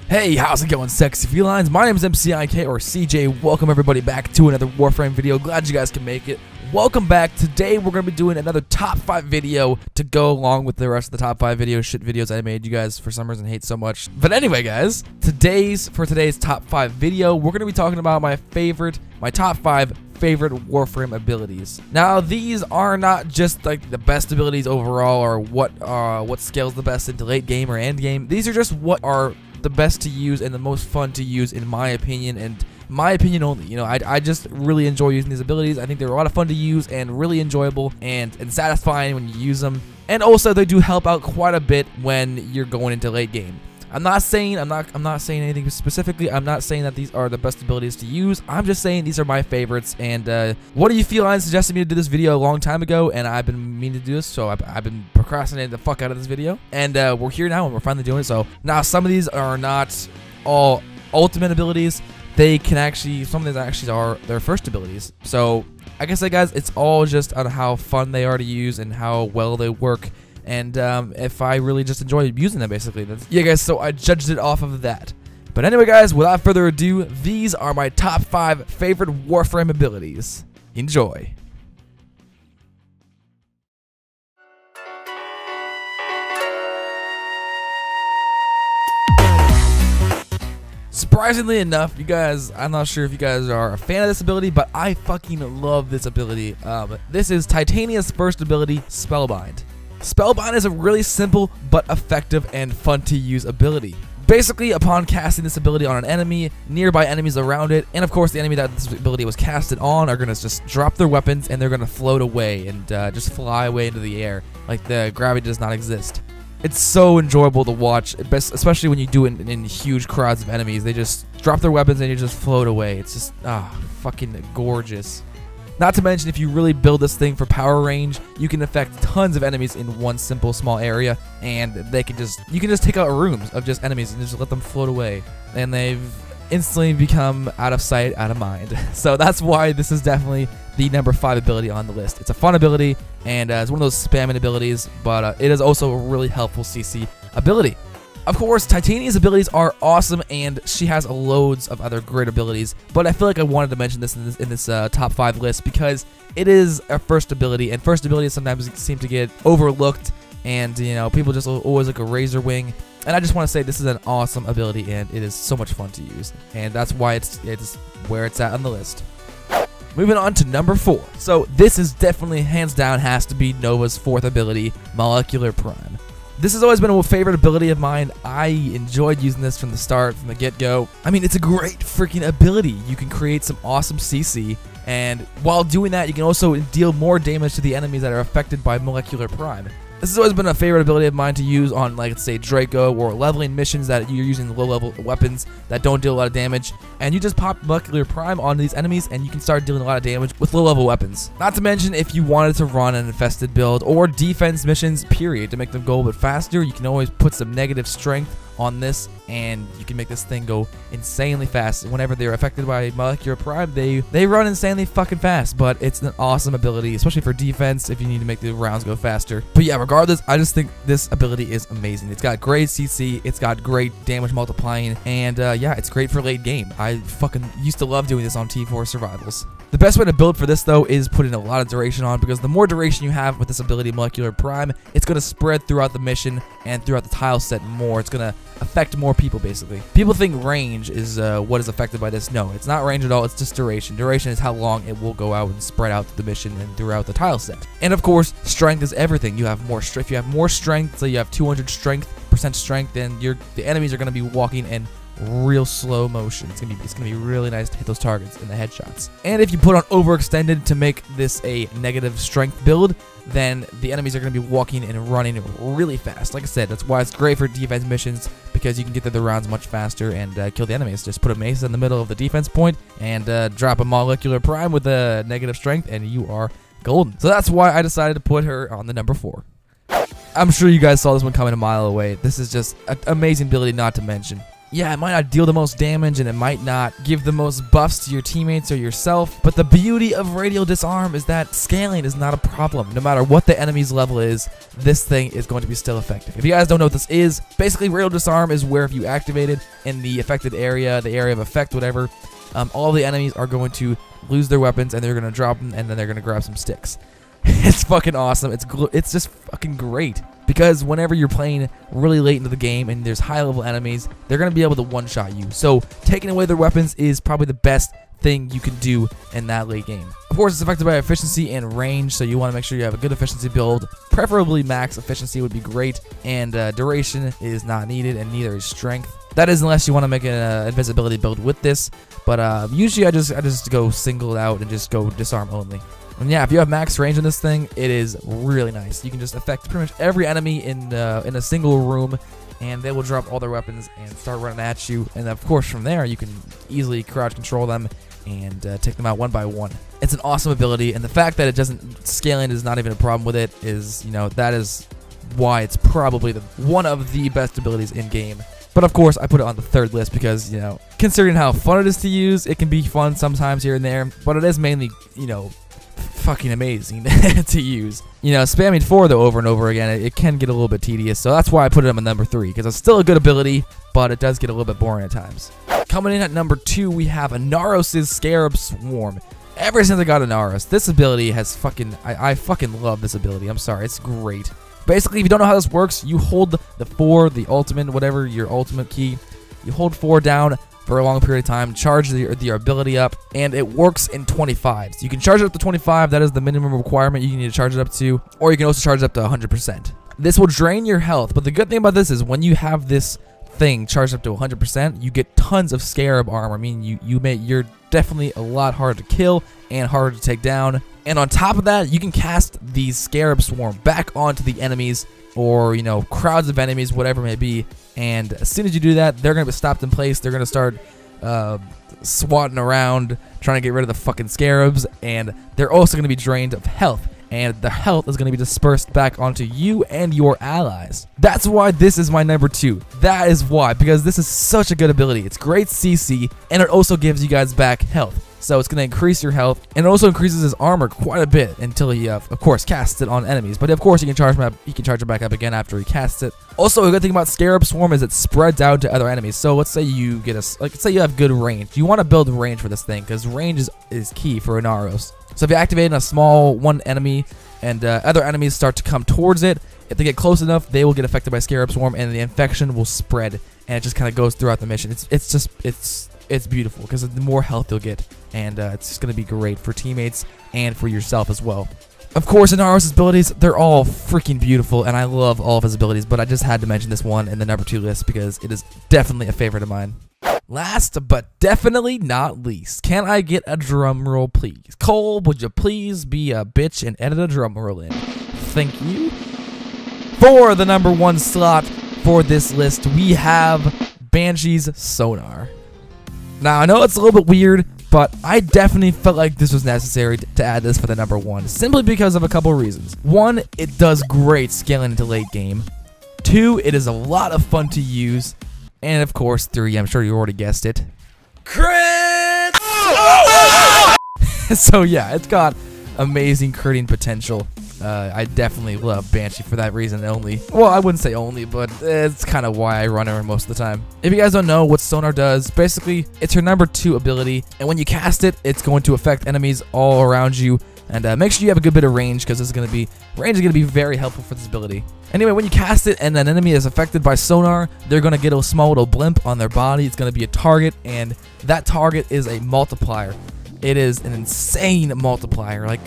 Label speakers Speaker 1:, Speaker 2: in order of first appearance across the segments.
Speaker 1: Hey, how's it going, sexy felines? My name is M.C.I.K or CJ. Welcome everybody back to another Warframe video. Glad you guys can make it. Welcome back. Today we're going to be doing another top 5 video to go along with the rest of the top 5 videos I made you guys for some reason hate so much. But anyway, guys, for today's top 5 video, we're going to be talking about my top 5 favorite Warframe abilities. Now, these are not just like the best abilities overall or what scales the best into late game or end game. These are just what are the best to use and the most fun to use in my opinion, and my opinion only. You know, I just really enjoy using these abilities. I think they're a lot of fun to use and really enjoyable and satisfying when you use them. And also they do help out quite a bit when you're going into late game. I'm not saying anything specifically. I'm not saying that these are the best abilities to use. I'm just saying these are my favorites. And what do you feel? I suggested me to do this video a long time ago, and I've been meaning to do this, so I've been procrastinating the fuck out of this video. And we're here now, and we're finally doing it. So now some of these are not all ultimate abilities. They can actually, some of these actually are their first abilities. So like I said, guys, it's all just on how fun they are to use and how well they work. And if I really just enjoy using them, basically. Yeah, guys, so I judged it off of that. But anyway, guys, without further ado, these are my top 5 favorite Warframe abilities. Enjoy. Surprisingly enough, you guys, I'm not sure if you guys are a fan of this ability, but I fucking love this ability. This is Titania's first ability, Spellbind. Spellbind is a really simple but effective and fun to use ability. Basically, upon casting this ability on an enemy, nearby enemies around it, and of course the enemy that this ability was casted on are going to just drop their weapons and they're going to float away and just fly away into the air like the gravity does not exist. It's so enjoyable to watch, especially when you do it in huge crowds of enemies. They just drop their weapons and you just float away. It's just fucking gorgeous. Not to mention, if you really build this thing for power range, you can affect tons of enemies in one simple small area, and you can just take out rooms of just enemies and just let them float away, and they've instantly become out of sight, out of mind. So that's why this is definitely the number 5 ability on the list. It's a fun ability, and it's one of those spamming abilities, but it is also a really helpful CC ability. Of course, Titania's abilities are awesome, and she has loads of other great abilities, but I feel like I wanted to mention this in this top 5 list because it is a first ability, and first abilities sometimes seem to get overlooked, and you know, people just always look a razor wing, and I just want to say this is an awesome ability, and it is so much fun to use, and that's why it's where it's at on the list. Moving on to number 4. So this is definitely, hands down, has to be Nova's 4th ability, Molecular Prime. This has always been a favorite ability of mine. I enjoyed using this from the start, from the get-go. I mean, it's a great freaking ability. You can create some awesome CC, and while doing that, you can also deal more damage to the enemies that are affected by Molecular Prime. This has always been a favorite ability of mine to use on, like, let's say, Draco or leveling missions that you're using low-level weapons that don't deal a lot of damage. And you just pop Molecular Prime on these enemies, and you can start dealing a lot of damage with low-level weapons. Not to mention, if you wanted to run an infested build or defense missions, period, to make them go a bit faster, you can always put some negative strength on this, and you can make this thing go insanely fast. Whenever they're affected by Molecular Prime, they run insanely fucking fast, but it's an awesome ability, especially for defense if you need to make the rounds go faster. But yeah, regardless, I just think this ability is amazing. It's got great CC, it's got great damage multiplying, and yeah, it's great for late game. I fucking used to love doing this on T4 survivals. The best way to build for this, though, is putting a lot of duration on, because the more duration you have with this ability, Molecular Prime, it's going to spread throughout the mission and throughout the tile set more. It's going to affect more people, basically. People think range is what is affected by this. No, it's not range at all. It's just duration. Duration is how long it will go out and spread out the mission and throughout the tile set. And of course, strength is everything. You have more strength. If you have more strength, so you have 200% strength, then the enemies are going to be walking in real slow motion. It's gonna be really nice to hit those targets in the headshots. And if you put on overextended to make this a negative strength build, then the enemies are gonna be walking and running really fast. Like I said, that's why it's great for defense missions, because you can get through the rounds much faster and kill the enemies. Just put a mace in the middle of the defense point and drop a Molecular Prime with a negative strength, and you are golden. So that's why I decided to put her on the number 4. I'm sure you guys saw this one coming a mile away. This is just an amazing ability not to mention. Yeah, it might not deal the most damage and it might not give the most buffs to your teammates or yourself, but the beauty of Radial Disarm is that scaling is not a problem. No matter what the enemy's level is, this thing is going to be still effective. If you guys don't know what this is, basically Radial Disarm is where if you activate it in the affected area, the area of effect, whatever, all the enemies are going to lose their weapons and they're going to drop them and then they're going to grab some sticks. It's fucking awesome. It's just fucking great. Because whenever you're playing really late into the game and there's high-level enemies, they're going to be able to one-shot you. So taking away their weapons is probably the best thing you can do in that late game. Of course, it's affected by efficiency and range, so you want to make sure you have a good efficiency build. Preferably max efficiency would be great, and duration is not needed, and neither is strength. That is unless you want to make an invisibility build with this, but usually I just go singled out and just go disarm only. And yeah, if you have max range in this thing, it is really nice. You can just affect pretty much every enemy in a single room, and they will drop all their weapons and start running at you. And of course, from there, you can easily crouch control them and take them out one by one. It's an awesome ability, and the fact that it doesn't scaling is not even a problem with it is, you know, that is why it's probably one of the best abilities in game. But of course, I put it on the third list because, you know, considering how fun it is to use, it can be fun sometimes here and there, but it is mainly, you know, fucking amazing to use. You know, spamming 4 though over and over again, it can get a little bit tedious, so that's why I put it on number 3, because it's still a good ability, but it does get a little bit boring at times. Coming in at number 2, we have Inaros' Scarab Swarm. Ever since I got Inaros, this ability has fucking, I fucking love this ability. I'm sorry, it's great. Basically, if you don't know how this works, you hold the 4, the ultimate, whatever, your ultimate key, you hold 4 down for a long period of time, charge the ability up, and it works in 25s. You can charge it up to 25, that is the minimum requirement you need to charge it up to, or you can also charge it up to 100%. This will drain your health, but the good thing about this is when you have this thing charged up to 100%, you get tons of Scarab armor. I mean, you're definitely a lot harder to kill and harder to take down. And on top of that, you can cast the Scarab Swarm back onto the enemies, or, you know, crowds of enemies, whatever it may be. And as soon as you do that, they're going to be stopped in place. They're going to start swatting around, trying to get rid of the fucking scarabs. And they're also going to be drained of health. And the health is going to be dispersed back onto you and your allies. That's why this is my number 2. That is why, because this is such a good ability. It's great CC, and it also gives you guys back health. So it's going to increase your health, and it also increases his armor quite a bit until he, of course, casts it on enemies. But of course, you can charge it back up again after he casts it. Also, a good thing about Scarab Swarm is it spreads out to other enemies. So let's say you get let's say you have good range. You want to build range for this thing because range is key for Inaros. So if you activate a small one enemy and other enemies start to come towards it, if they get close enough, they will get affected by Scarab Swarm, and the infection will spread, and it just kind of goes throughout the mission. It's beautiful because the more health you'll get, and it's just going to be great for teammates and for yourself as well. Of course, Inaros' abilities, they're all freaking beautiful, and I love all of his abilities, but I just had to mention this one in the number 2 list because it is definitely a favorite of mine. Last but definitely not least, can I get a drum roll, please? Cole, would you please be a bitch and edit a drum roll in? Thank you. For the number 1 slot for this list, we have Banshee's Sonar. Now, I know it's a little bit weird, but I definitely felt like this was necessary to add this for the number 1, simply because of a couple of reasons. 1, it does great scaling into late game. 2, it is a lot of fun to use. And of course, 3, I'm sure you already guessed it, crit! So yeah, it's got amazing critting potential. I definitely love Banshee for that reason only. Well, I wouldn't say only, but it's kind of why I run her most of the time. If you guys don't know what Sonar does, basically, it's her number 2 ability, and when you cast it, it's going to affect enemies all around you. And make sure you have a good bit of range, because range is going to be very helpful for this ability. Anyway, when you cast it and an enemy is affected by Sonar, they're going to get a small little blimp on their body. It's going to be a target, and that target is a multiplier. It is an insane multiplier, I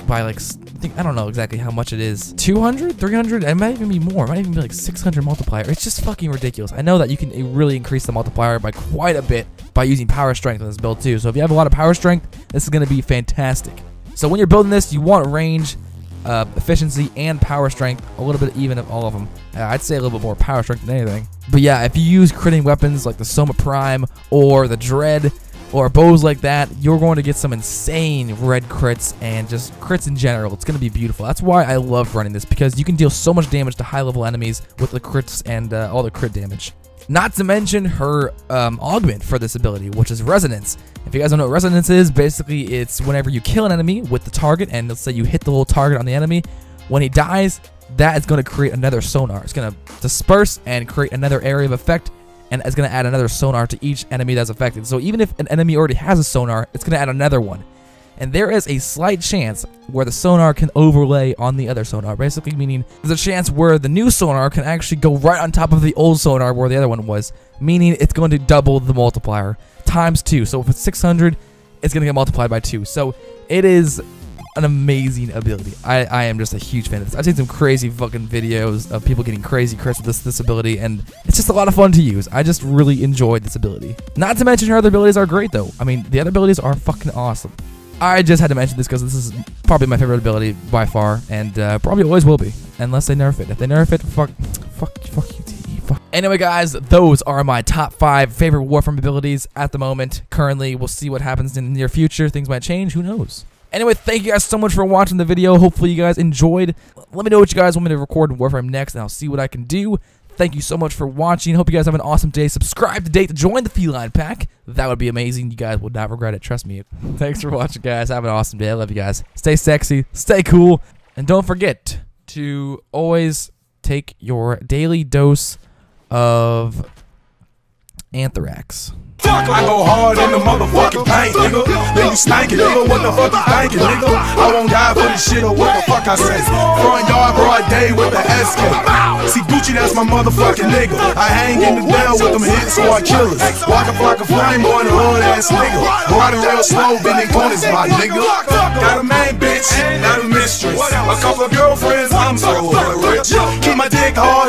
Speaker 1: don't know exactly how much it is. 200? 300? It might even be more. It might even be like 600 multiplier. It's just fucking ridiculous. I know that you can really increase the multiplier by quite a bit by using power strength on this build too. So if you have a lot of power strength, this is going to be fantastic. So when you're building this, you want range, efficiency, and power strength, a little bit even of all of them. I'd say a little bit more power strength than anything. But yeah, if you use critting weapons like the Soma Prime or the Dread, or bows like that, you're going to get some insane red crits and just crits in general. It's going to be beautiful. That's why I love running this, because you can deal so much damage to high-level enemies with the crits and all the crit damage. Not to mention her augment for this ability, which is Resonance. If you guys don't know what Resonance is, basically it's whenever you kill an enemy with the target, and let's say you hit the whole target on the enemy, when he dies, that is going to create another sonar. It's going to disperse and create another area of effect, and it's going to add another sonar to each enemy that's affected. So even if an enemy already has a sonar, it's going to add another one. And there is a slight chance where the sonar can overlay on the other sonar, basically meaning there's a chance where the new sonar can actually go right on top of the old sonar where the other one was, meaning it's going to double the multiplier times 2. So if it's 600, it's going to get multiplied by 2. So it is an amazing ability. I am just a huge fan of this. I've seen some crazy fucking videos of people getting crazy crits with this ability, and it's just a lot of fun to use. I just really enjoyed this ability. Not to mention her other abilities are great though. I mean, the other abilities are fucking awesome. I just had to mention this because this is probably my favorite ability by far, and probably always will be, unless they nerf it. If they nerf it, fuck you, T. Fuck. Anyway, guys, those are my top 5 favorite Warframe abilities at the moment. Currently, we'll see what happens in the near future. Things might change. Who knows? Anyway, thank you guys so much for watching the video. Hopefully, you guys enjoyed. Let me know what you guys want me to record in Warframe next, and I'll see what I can do. Thank you so much for watching. Hope you guys have an awesome day. Subscribe today to join the Feline pack. That would be amazing. You guys would not regret it. Trust me. Thanks for watching, guys. Have an awesome day. I love you guys. Stay sexy. Stay cool. And don't forget to always take your daily dose of anthrax.
Speaker 2: I go hard in the motherfucking paint, nigga. Then you stankin', nigga. What the fuck you thinking, nigga? I won't die for this shit or what the fuck I say. Front yard, broad day with the SK. See Gucci, that's my motherfucking nigga. I hang in the Dell with them hits or killers. Walk up like a flame boy, the hood ass nigga. Riding real slow, bending corners, my nigga. Got a main bitch, not a mistress. A couple of girlfriends, I'm so rich. Keep my dick hard.